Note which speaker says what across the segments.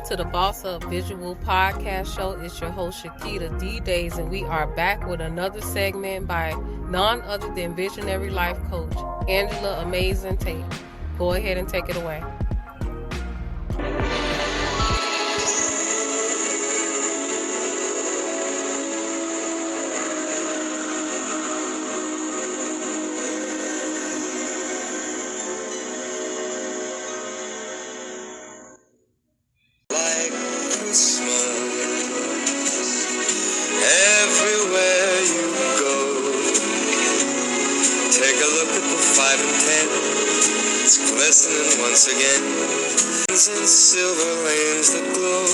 Speaker 1: to the Boss Up Visual Podcast Show. It's your host, Shakita D-Days, and we are back with another segment by none other than visionary life coach, Angela Amazin Tate. Go ahead and take it away.
Speaker 2: Everywhere you go, take a look at the 5 and 10. It's glistening once again. And silver lanes that glow.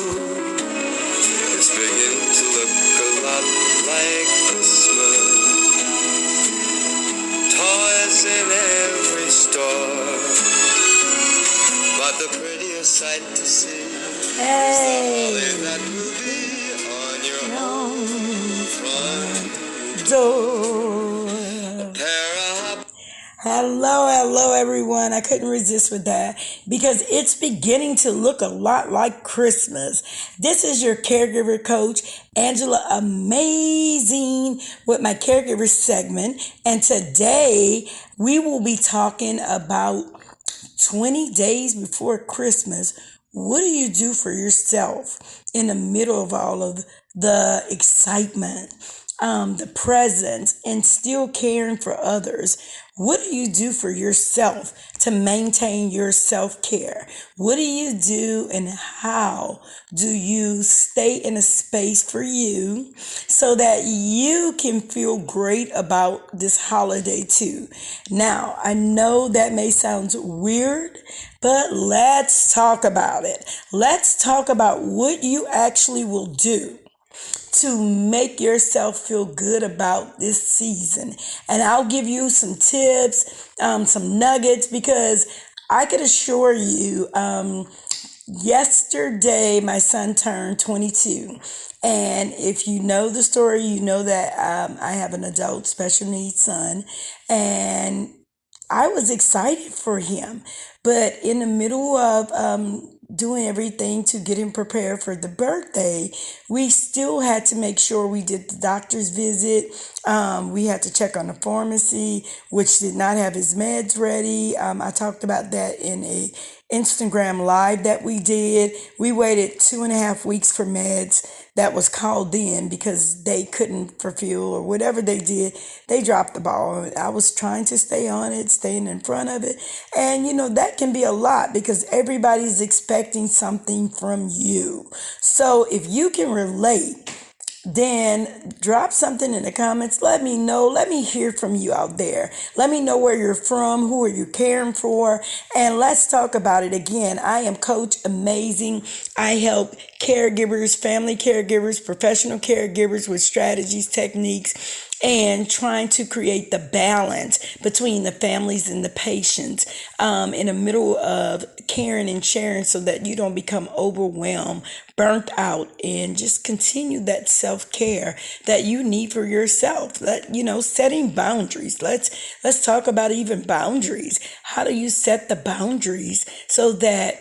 Speaker 2: It's beginning to look a lot like Christmas. Toys in every store, but the prettiest sight to see is the holly that will be on your front door.
Speaker 3: Hello, everyone. I couldn't resist with that because it's beginning to look a lot like Christmas. This is your caregiver coach, Angela Amazin, with my caregiver segment. And today we will be talking about 20 days before Christmas. What do you do for yourself in the middle of all of the excitement, the presents, and still caring for others? What do you do for yourself to maintain your self-care? What do you do and how do you stay in a space for you so that you can feel great about this holiday too? Now, I know that may sound weird, but let's talk about it. Let's talk about what you actually will do to make yourself feel good about this season. And I'll give you some tips, some nuggets, because I could assure you, yesterday my son turned 22. And if you know the story, you know that I have an adult special needs son. And I was excited for him. But in the middle of doing everything to get him prepared for the birthday, we still had to make sure we did the doctor's visit. We had to check on the pharmacy, which did not have his meds ready. I talked about that in a Instagram live that we did. We waited 2.5 weeks for meds that was called in because they couldn't fulfill or whatever they did. They dropped the ball. I was trying to stay on it, staying in front of it. And, that can be a lot because everybody's expecting something from you. So if you can relate, then drop something in the comments. Let me know. Let me hear from you out there. Let me know where you're from. Who are you caring for? And let's talk about it again. I am Coach Amazing. I help caregivers, family caregivers, professional caregivers with strategies, techniques, and trying to create the balance between the families and the patients in the middle of caring and sharing so that you don't become overwhelmed, burnt out, and just continue that self-care that you need for yourself. Setting boundaries. Let's talk about even boundaries. How do you set the boundaries so that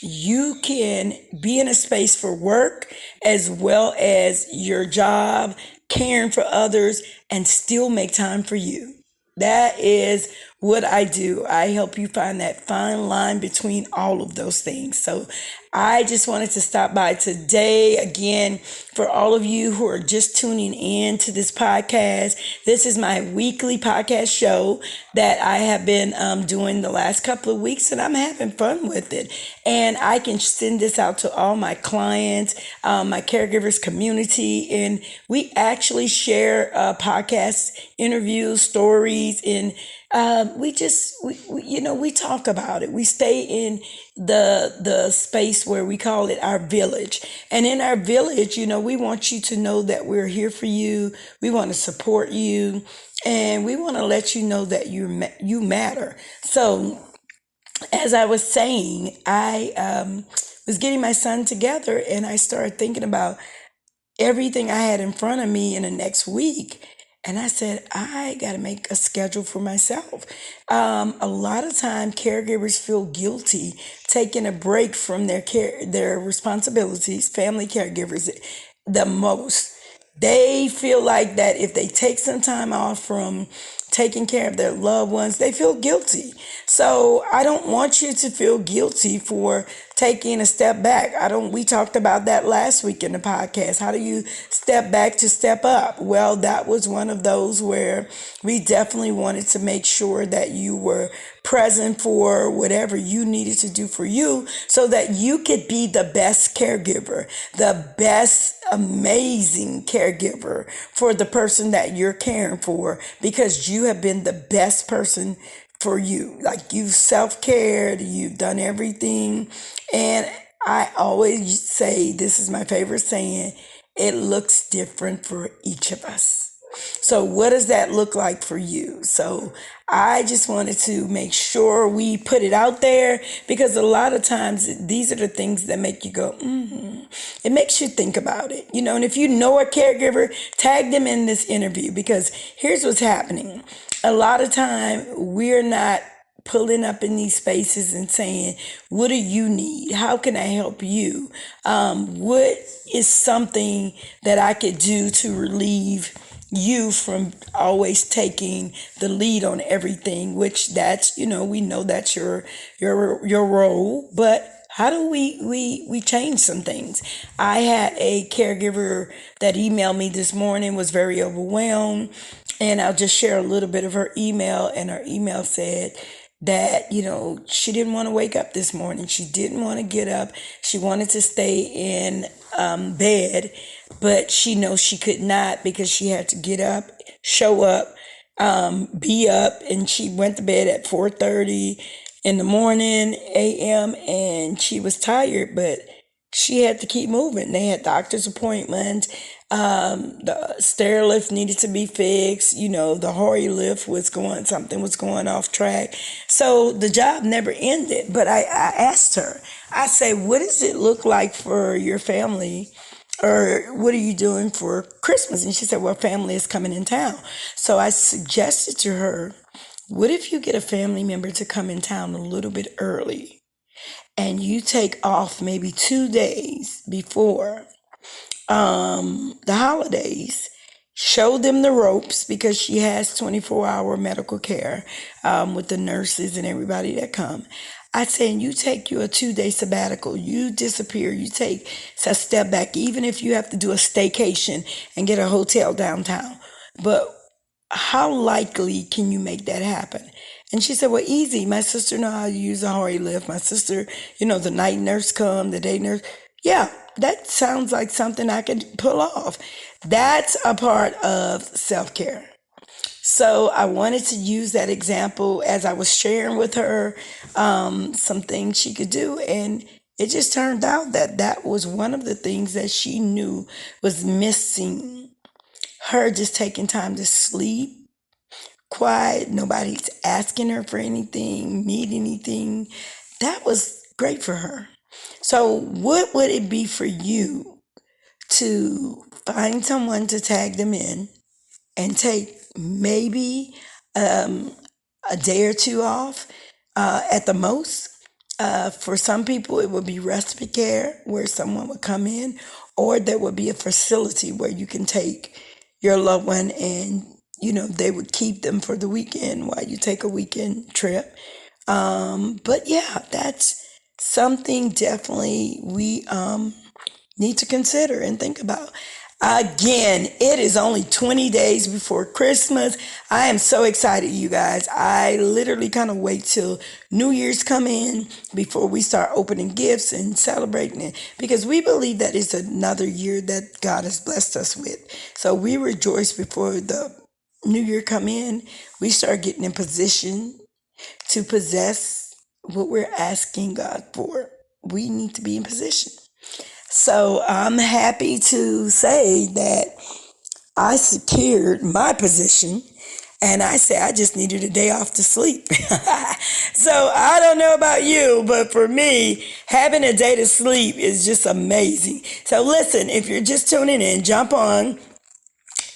Speaker 3: you can be in a space for work as well as your job, caring for others, and still make time for you? That is what I do. I help you find that fine line between all of those things. So I just wanted to stop by today again for all of you who are just tuning in to this podcast. This is my weekly podcast show that I have been doing the last couple of weeks, and I'm having fun with it. And I can send this out to all my clients, my caregivers community, and we actually share podcasts, interviews, stories, and we talk about it. We stay in the space where we call it our village. And in our village, we want you to know that we're here for you. We want to support you, and we want to let you know that you matter. So as I was saying, I was getting my son together, and I started thinking about everything I had in front of me in the next week. And I said, I got to make a schedule for myself. A lot of time, caregivers feel guilty taking a break from their responsibilities. Family caregivers, the most. They feel like that if they take some time off from taking care of their loved ones, they feel guilty. So I don't want you to feel guilty for taking a step back. I don't We talked about that last week in the podcast. How do you step back to step up? Well, that was one of those where we definitely wanted to make sure that you were present for whatever you needed to do for you so that you could be the best caregiver, the best amazing caregiver for the person that you're caring for, because you have been the best person for you. Like, you've self-cared, you've done everything. And I always say, this is my favorite saying, it looks different for each of us. So what does that look like for you? So I just wanted to make sure we put it out there, because a lot of times these are the things that make you go, It makes you think about it, and if you know a caregiver, tag them in this interview, because here's what's happening. A lot of time we're not pulling up in these spaces and saying, what do you need? How can I help you? What is something that I could do to relieve you from always taking the lead on everything, which that's, we know that's your role, but how do we change some things? I had a caregiver that emailed me this morning, was very overwhelmed, and I'll just share a little bit of her email. And her email said that, she didn't want to wake up this morning. She didn't want to get up. She wanted to stay in bed, but she knows she could not, because she had to get up, show up, be up, and she went to bed at 4:30 in the morning a.m. and she was tired, but she had to keep moving. They had doctor's appointments. The stair lift needed to be fixed. The Hori lift something was going off track. So the job never ended. But I asked her, I say, what does it look like for your family? Or what are you doing for Christmas? And she said, well, family is coming in town. So I suggested to her, what if you get a family member to come in town a little bit early, and you take off maybe 2 days before the holidays, show them the ropes, because she has 24-hour medical care with the nurses and everybody that come. I say, and you take you a 2-day sabbatical, you disappear, you take a step back, even if you have to do a staycation and get a hotel downtown. But how likely can you make that happen? And she said, well, easy. My sister know how to use a Hori lift. My sister, the night nurse come, the day nurse. Yeah, that sounds like something I could pull off. That's a part of self-care. So I wanted to use that example as I was sharing with her some things she could do. And it just turned out that that was one of the things that she knew was missing. Her just taking time to sleep, quiet, nobody's asking her for anything, need anything. That was great for her. So what would it be for you to find someone to tag them in and take maybe a day or two off at the most? For some people, it would be respite care where someone would come in, or there would be a facility where you can take your loved one and, they would keep them for the weekend while you take a weekend trip. But yeah, that's something definitely we need to consider and think about. Again, it is only 20 days before Christmas. I am so excited, you guys. I literally kind of wait till New Year's come in before we start opening gifts and celebrating it, because we believe that it's another year that God has blessed us with. So we rejoice before the New Year come in. We start getting in position to possess what we're asking God for. We need to be in position. So I'm happy to say that I secured my position, and I said I just needed a day off to sleep. So I don't know about you, but for me, having a day to sleep is just amazing. So listen, if you're just tuning in, jump on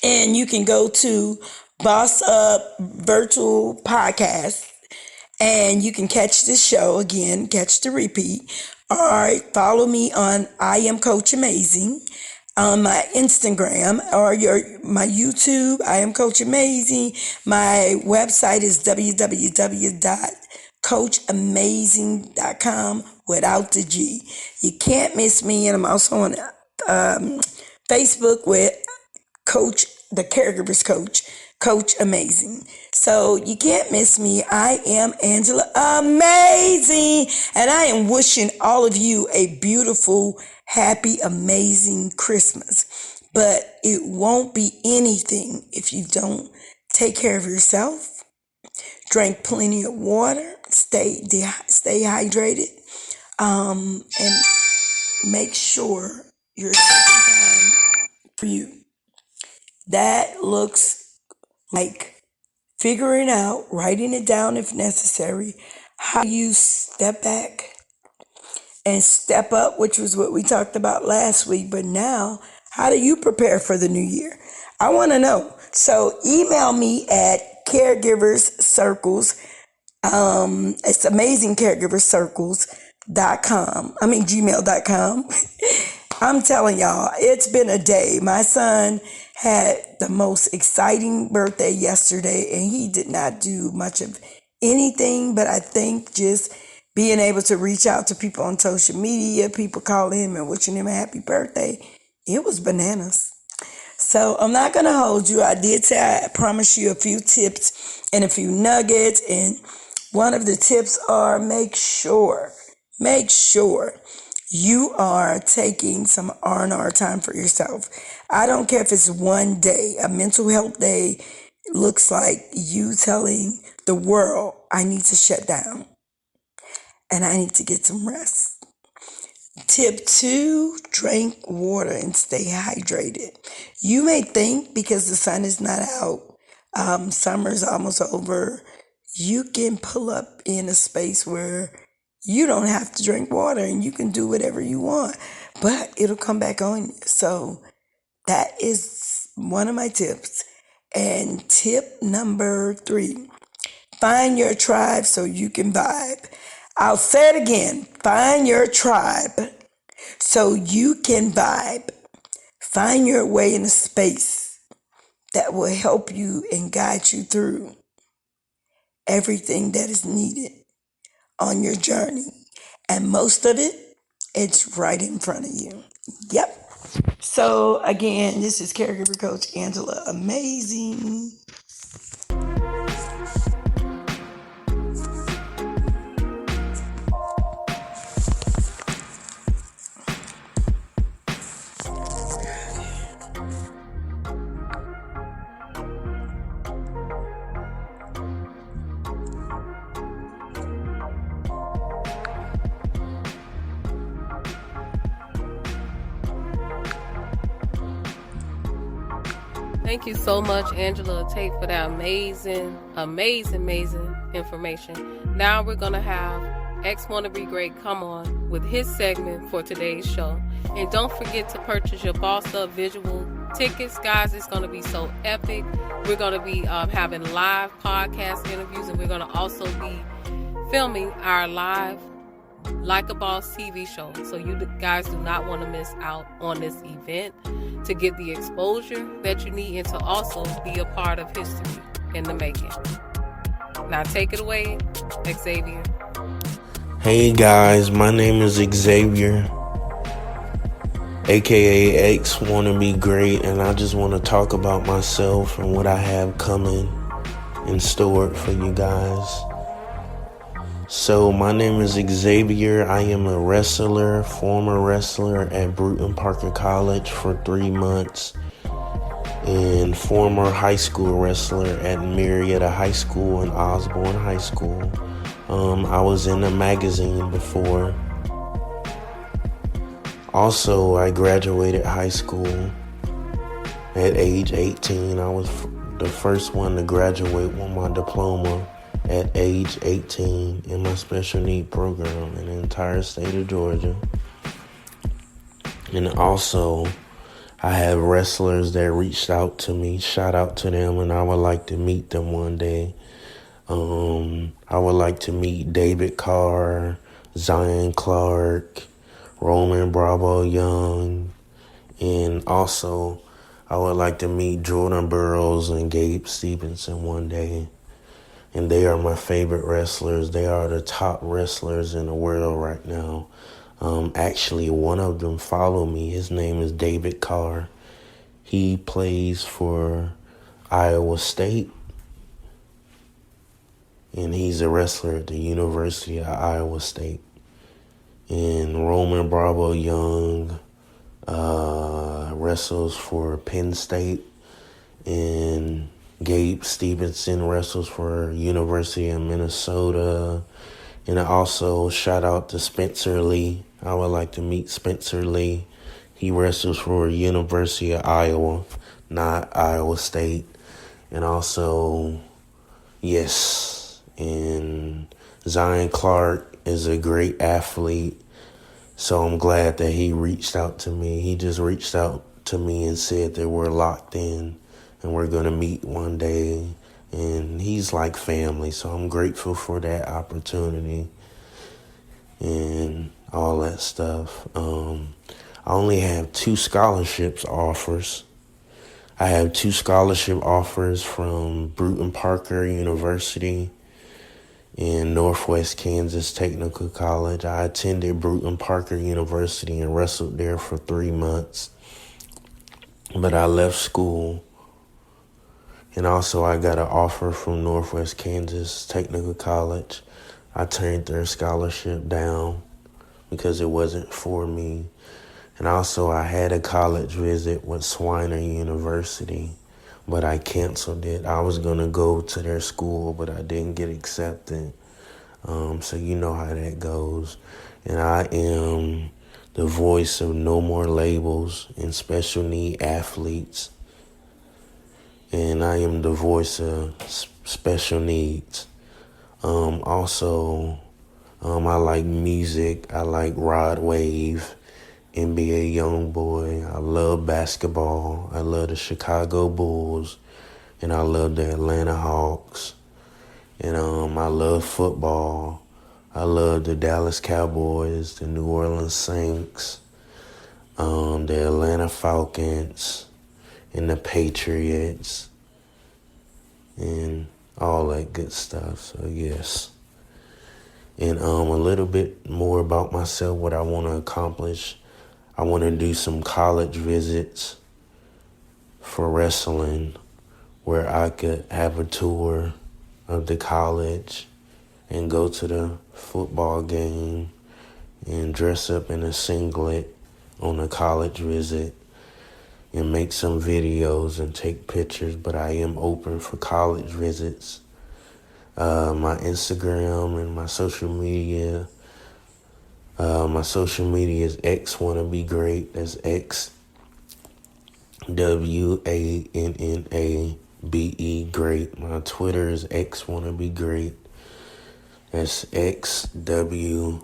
Speaker 3: And you can go to Boss Up Virtual Podcast and you can catch this show again, catch the repeat. Or follow me on I Am Coach Amazing on my Instagram or my YouTube. I Am Coach Amazing. My website is www.coachamazing.com without the G. You can't miss me, and I'm also on Facebook with Coach, the Caregiver's Coach, Coach Amazing. So you can't miss me. I am Angela Amazing, and I am wishing all of you a beautiful, happy, amazing Christmas. But it won't be anything if you don't take care of yourself, drink plenty of water, stay hydrated, and make sure you're taking time for you. That looks like figuring out, writing it down if necessary, how you step back and step up, which was what we talked about last week. But now, how do you prepare for the new year? I want to know. So email me at Caregivers Circles. It's amazingcaregivercircles.com. gmail.com. I'm telling y'all, it's been a day. My son had the most exciting birthday yesterday, and he did not do much of anything, but I think just being able to reach out to people on social media, people calling him and wishing him a happy birthday, it was bananas. So I'm not going to hold you. I did say I promise you a few tips and a few nuggets, and one of the tips are make sure you are taking some R&R time for yourself. I don't care if it's one day. A mental health day looks like you telling the world, I need to shut down and I need to get some rest. Tip 2, drink water and stay hydrated. You may think because the sun is not out, summer's almost over, you can pull up in a space where you don't have to drink water and you can do whatever you want, but it'll come back on you. So that is one of my tips. And tip number 3, find your tribe so you can vibe. I'll say it again. Find your tribe so you can vibe. Find your way in a space that will help you and guide you through everything that is needed on your journey. And most of it, it's right in front of you. Yep. So again, this is Caregiver Coach Angela Amazing.
Speaker 1: Thank you so much, Angela Tate, for that amazing information. Now we're going to have X Wanna Be Great come on with his segment for today's show. And don't forget to purchase your Boss Up visual tickets, guys. It's going to be so epic. We're going to be having live podcast interviews, and we're going to also be filming our live Like a Boss TV show. So you guys do not want to miss out on this event to get the exposure that you need and to also be a part of history in the making. Now take it away, Xavier.
Speaker 4: Hey guys, my name is Xavier, aka X Wanna Be Great, and I just want to talk about myself and what I have coming in store for you guys. So my name is Xavier. I am a wrestler, former wrestler at Bruton Parker College for 3 months, and former high school wrestler at Marietta High School and Osborne High School. I was in a magazine before. Also, I graduated high school at age 18. I was the first one to graduate with my diploma at age 18 in my special need program in the entire state of Georgia. And also, I have wrestlers that reached out to me. Shout out to them, and I would like to meet them one day. I would like to meet David Carr, Zion Clark, Roman Bravo Young, and also I would like to meet Jordan Burroughs and Gabe Stevenson one day. And they are my favorite wrestlers. They are the top wrestlers in the world right now. Actually, one of them follow me. His name is David Carr. He plays for Iowa State. And he's a wrestler at the University of Iowa State. And Roman Bravo Young wrestles for Penn State. And Gabe Stevenson wrestles for University of Minnesota. And I also shout out to Spencer Lee. I would like to meet Spencer Lee. He wrestles for University of Iowa, not Iowa State. And also, yes, and Zion Clark is a great athlete. So I'm glad that he reached out to me. He just reached out to me and said that we're locked in and we're going to meet one day. And he's like family, so I'm grateful for that opportunity and all that stuff. I only have 2 scholarships offers. I have 2 scholarship offers from Bruton Parker University in Northwest Kansas Technical College. I attended Bruton Parker University and wrestled there for 3 months, but I left school. And also I got an offer from Northwest Kansas Technical College. I turned their scholarship down because it wasn't for me. And also I had a college visit with Swiner University, but I canceled it. I was going to go to their school, but I didn't get accepted. So you know how that goes. And I am the voice of No More Labels and special need athletes. And I am the voice of special needs. Also, I like music. I like Rod Wave, NBA Youngboy. I love basketball. I love the Chicago Bulls. And I love the Atlanta Hawks. And I love football. I love the Dallas Cowboys, the New Orleans Saints, the Atlanta Falcons, and the Patriots, and all that good stuff. So yes. And a little bit more about myself, what I want to accomplish. I want to do some college visits for wrestling where I could have a tour of the college and go to the football game and dress up in a singlet on a college visit and make some videos and take pictures, but I am open for college visits. My Instagram and my social media. My social media is X Wanna Be Great. That's XWANNABE Great. My Twitter is X Wanna Be Great. That's XWANNABE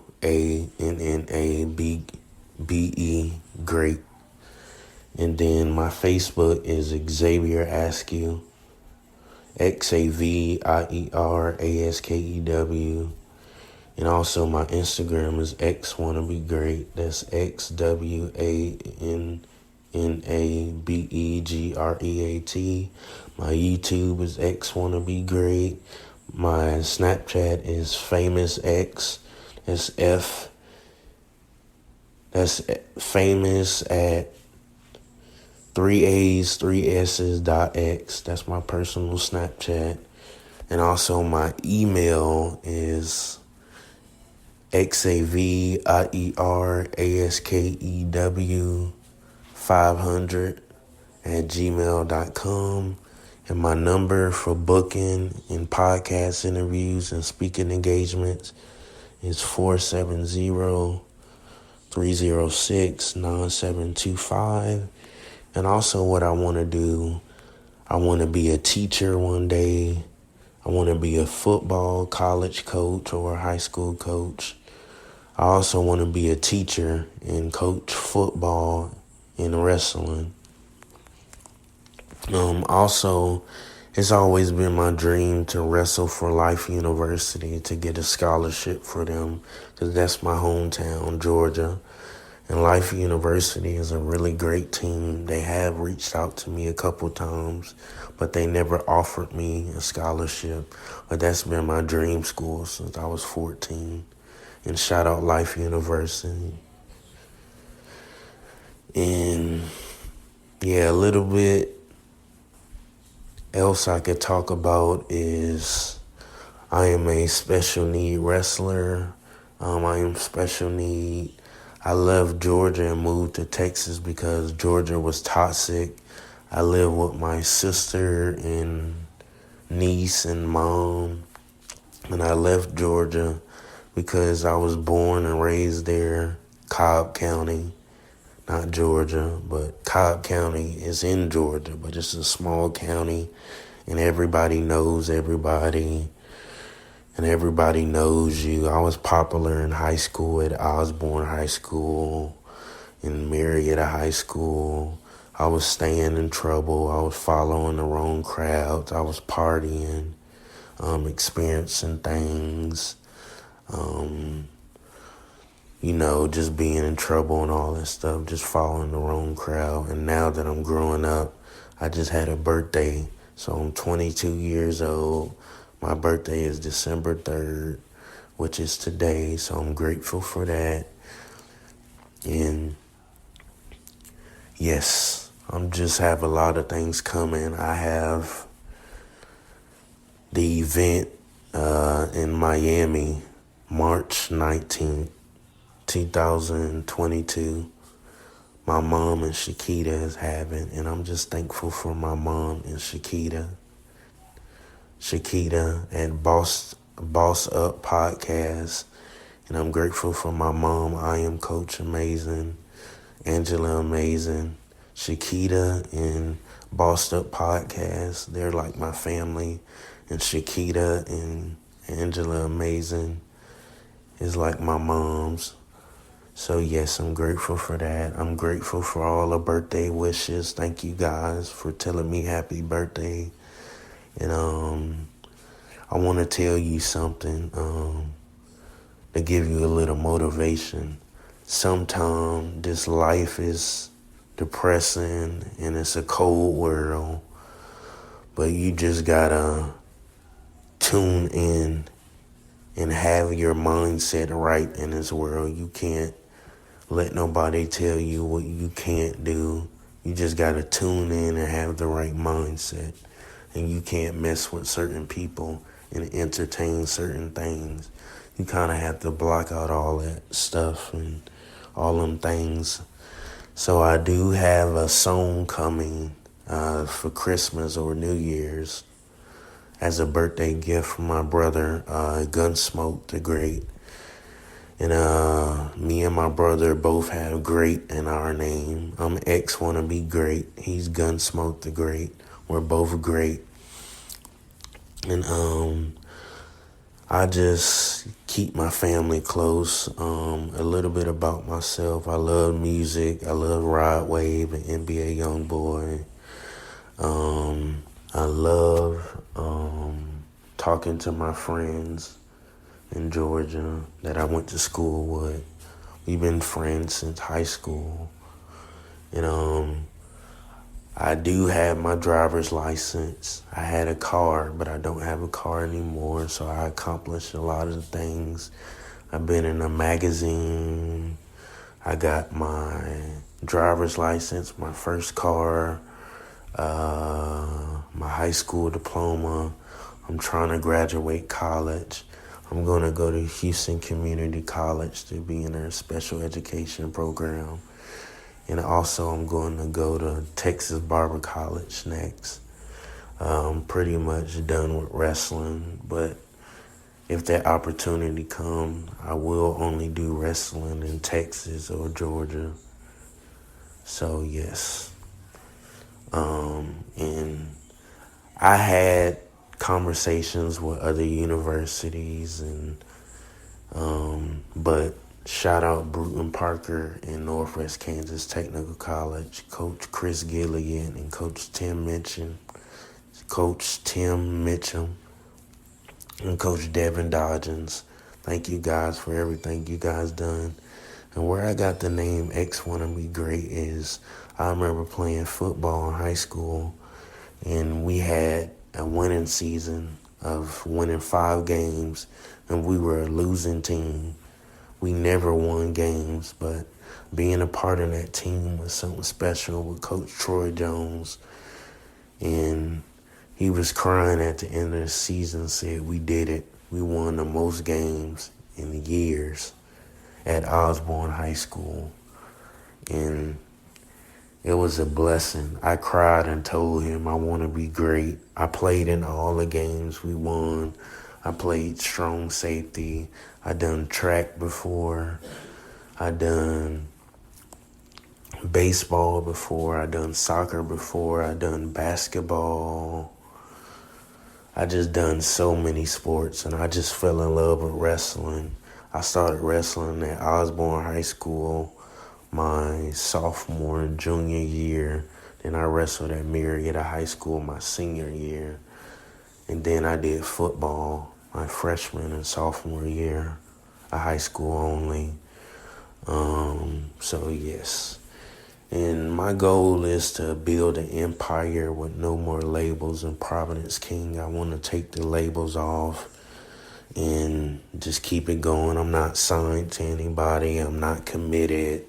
Speaker 4: Great. And then my Facebook is Xavier Askew, XAVIERASKEW. And also my Instagram is X Wanna Be Great. That's XWANNABEGREAT. My YouTube is X Wanna Be Great. My Snapchat is Famous X. That's famous at 3 A's, 3 S's .x. That's my personal Snapchat. And also my email is XAVIERASKEW500@gmail.com. And my number for booking and podcast interviews and speaking engagements is 470-306-9725. And also what I want to do, I want to be a teacher one day. I want to be a football college coach or a high school coach. I also want to be a teacher and coach football and wrestling. Also, it's always been my dream to wrestle for Life University to get a scholarship for them because that's my hometown, Georgia. And Life University is a really great team. They have reached out to me a couple times, but they never offered me a scholarship. But that's been my dream school since I was 14. And shout out Life University. And yeah, a little bit else I could talk about is I am a special need wrestler. I am special need. I left Georgia and moved to Texas because Georgia was toxic. I live with my sister and niece and mom. And I left Georgia because I was born and raised there, Cobb County. Not Georgia, but Cobb County is in Georgia, but it's a small county and everybody knows everybody and everybody knows you. I was popular in high school at Osborne High School, in Marietta High School. I was staying in trouble. I was following the wrong crowds. I was partying, experiencing things. Just being in trouble and all that stuff, just following the wrong crowd. And now that I'm growing up, I just had a birthday. So I'm 22 years old. My birthday is December 3rd, which is today. So I'm grateful for that. And yes, I'm just have a lot of things coming. I have the event in Miami, March 19th. 2022, my mom and Shakita is having, and I'm just thankful for my mom and Shakita at Boss Up Podcast, and I'm grateful for my mom. I am Coach Amazin, Angela Amazin, Shakita and Bossed Up Podcast. They're like my family, and Shakita and Angela Amazin is like my mom's. So yes, I'm grateful for that. I'm grateful for all the birthday wishes. Thank you guys for telling me happy birthday. And I want to tell you something to give you a little motivation. Sometimes this life is depressing and it's a cold world, but you just gotta tune in and have your mindset right in this world. You can't let nobody tell you what you can't do. You just got to tune in and have the right mindset. And you can't mess with certain people and entertain certain things. You kind of have to block out all that stuff and all them things. So I do have a song coming for Christmas or New Year's as a birthday gift from my brother, Gunsmoke the Great. And me and my brother both have great in our name. I'm X wanna be great. He's Gunsmoke the Great. We're both great. And I just keep my family close. A little bit about myself. I love music. I love Rod Wave and NBA Youngboy. I love talking to my friends in Georgia that I went to school with. We've been friends since high school. And I do have my driver's license. I had a car, but I don't have a car anymore, so I accomplished a lot of the things. I've been in a magazine. I got my driver's license, my first car, my high school diploma. I'm trying to graduate college. I'm going to go to Houston Community College to be in their special education program. And also I'm going to go to Texas Barber College next. I'm pretty much done with wrestling, but if that opportunity comes, I will only do wrestling in Texas or Georgia. So yes. And I had conversations with other universities but Shout out Bruton Parker in Northwest Kansas Technical College, Coach Chris Gilligan and Coach Tim Mitchum, and Coach Devin Dodgens. Thank you guys for everything you guys done. And where I got the name X Wanna Be Great is I remember playing football in high school, and we had a winning season of winning 5 games, and we were a losing team. We never won games, but being a part of that team was something special with Coach Troy Jones. And he was crying at the end of the season, said we did it. We won the most games in years at Osborne High School. And it was a blessing. I cried and told him I want to be great. I played in all the games we won. I played strong safety. I done track before. I done baseball before. I done soccer before. I done basketball. I just done so many sports, and I just fell in love with wrestling. I started wrestling at Osborne High School my sophomore and junior year. Then I wrestled at Marietta High School my senior year. And then I did football my freshman and sophomore year, a high school only. So yes. And my goal is to build an empire with no more labels in Providence King. I want to take the labels off and just keep it going. I'm not signed to anybody. I'm not committed.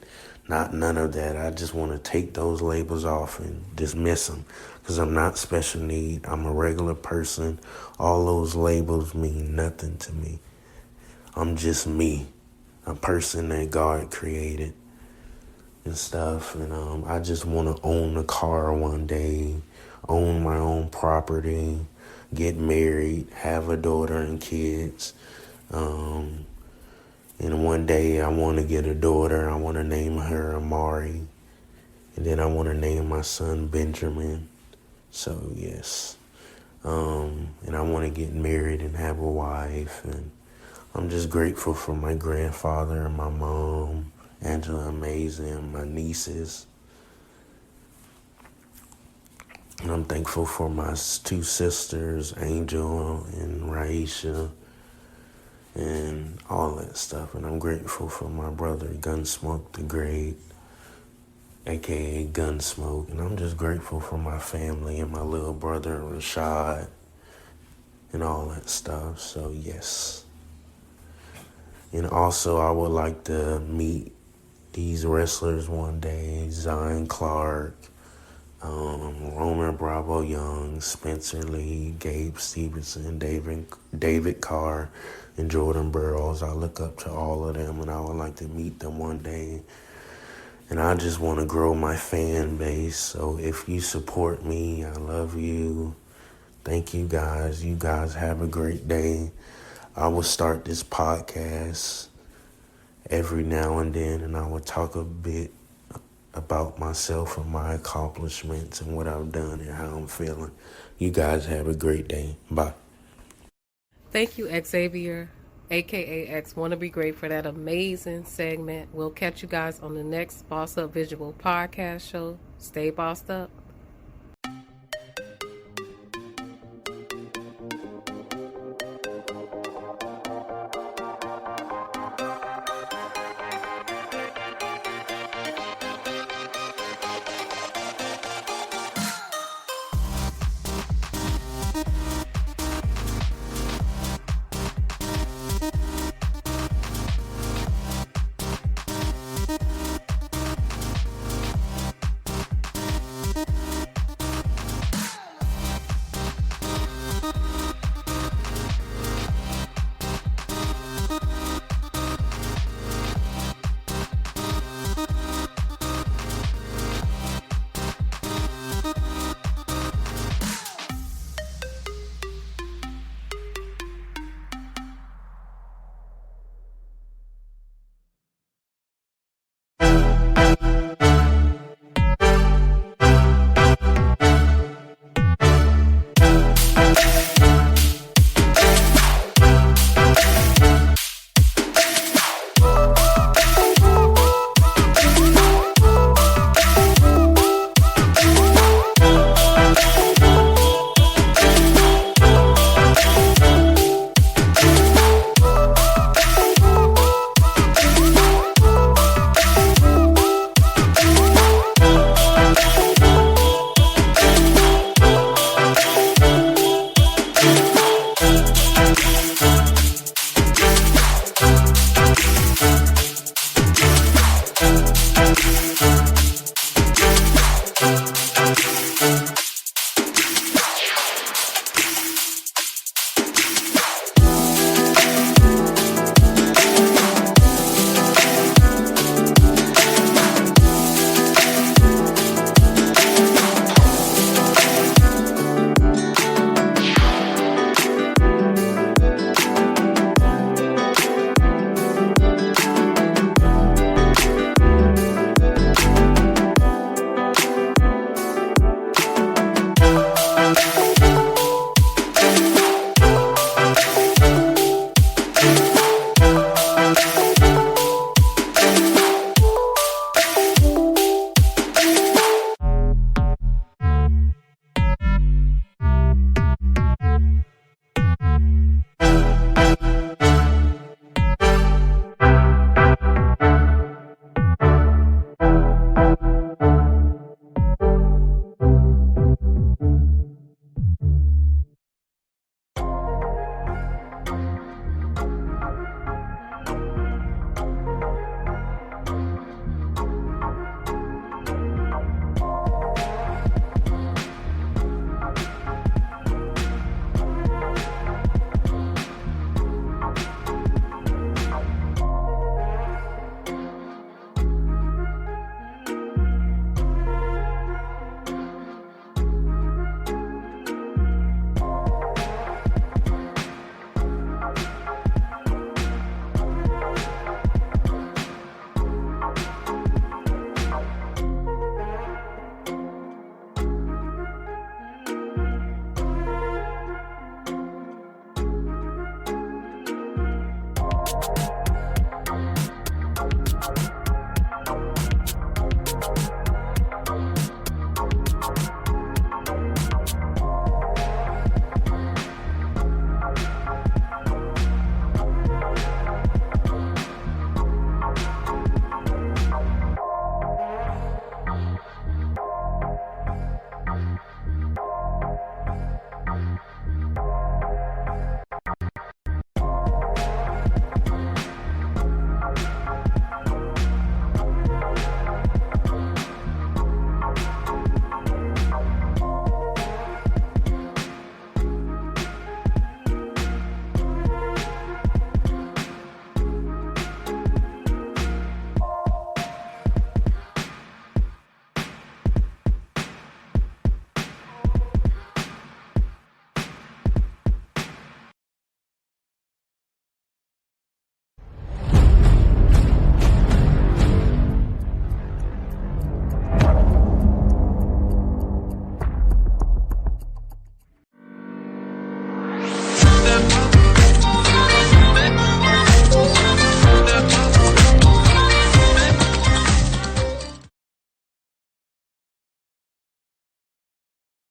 Speaker 4: Not none of that. I just want to take those labels off and dismiss them because I'm not special need. I'm a regular person. All those labels mean nothing to me. I'm just me, a person that God created and stuff. And I just want to own a car one day, own my own property, get married, have a daughter and kids. And one day I want to get a daughter. I want to name her Amari. And then I want to name my son Benjamin. So, yes. And I want to get married and have a wife. And I'm just grateful for my grandfather and my mom, Angela Amazin, my nieces. And I'm thankful for my 2 sisters, Angel and Raisha, and all that stuff. And I'm grateful for my brother, Gunsmoke the Great, a.k.a. Gunsmoke. And I'm just grateful for my family and my little brother, Rashad, and all that stuff. So, yes. And also, I would like to meet these wrestlers one day, Zion Clark, Roman Bravo Young, Spencer Lee, Gabe Stevenson, David Carr, and Jordan Burroughs. I look up to all of them, and I would like to meet them one day. And I just want to grow my fan base. So if you support me, I love you. Thank you guys. You guys have a great day. I will start this podcast every now and then, and I will talk a bit about myself and my accomplishments and what I've done and how I'm feeling. You guys have a great day. Bye.
Speaker 1: Thank you, Xavier, aka X Wanna Be Great, for that amazing segment. We'll catch you guys on the next Boss Up Visual podcast show. Stay bossed up.